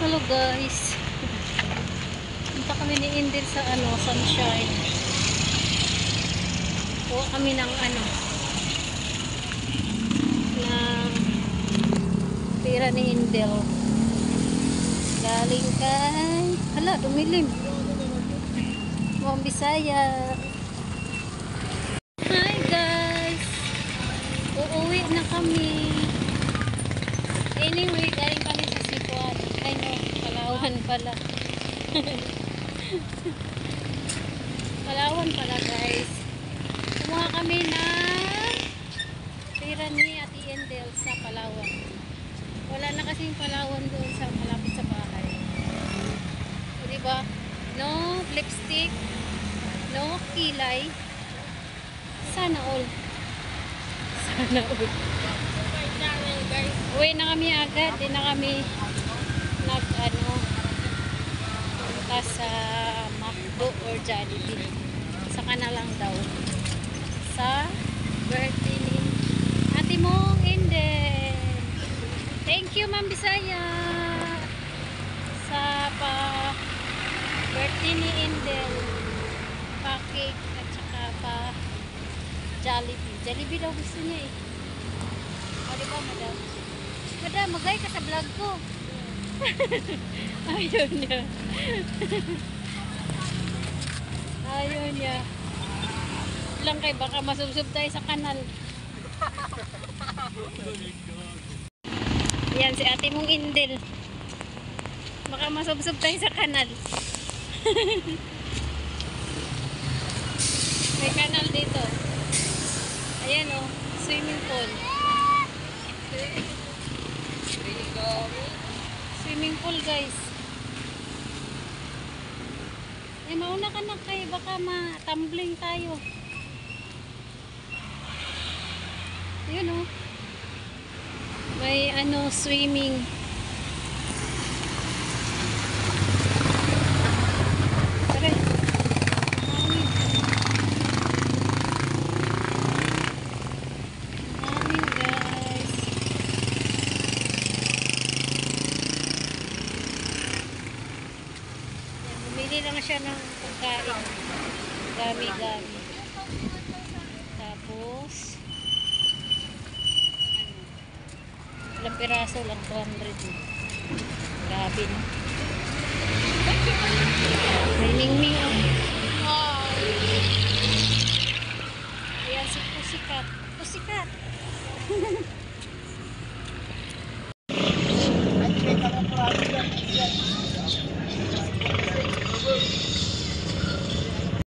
Hello guys. Punta kami ni Indil sa Sunshine. Kuha kami ng ng pera ni Indil. Galing kay dumilim. Mga Bisaya. Hi guys. Uuwi na kami. Anyway, galing kami sa Sipuan. Ay no, Palawan pala. Palawan pala guys. Kumuha kami ng pera ni Ate Endel sa Palawan. Wala na kasing Palawan doon sa malapit sa bahay. O diba? No lipstick, no kilay. Sana all. Sana all. Uwi na kami agad. Di na kami punta sa McDo or Jollibee. Saka na lang daw sa birthday ni ate mong Indel. Thank you Ma'am Bisaya sa birthday ni Indel, pa cake at saka pa Jollibee. Jollibee daw gusto niya eh. O diba madam? Madam, magay ka sa vlog ko. Ayaw niya. Ayaw niya. Lang kay baka masubsob tayo sa kanal. Yan si ate mong Indel. Baka masubsob tayo sa kanal. May kanal dito. Ayan o, swimming pool. Swimming pool guys. Eh, mauna ka na kayo, baka ma-tumbling tayo. Yun o. May swimming. Tara. Hangin guys. Bumili lang siya ng pagkain. Gami-gami. Tapos ilang piraso lang, 200. Grabe no. May ming-ming oh. Ayan si Pusikat. Pusikat.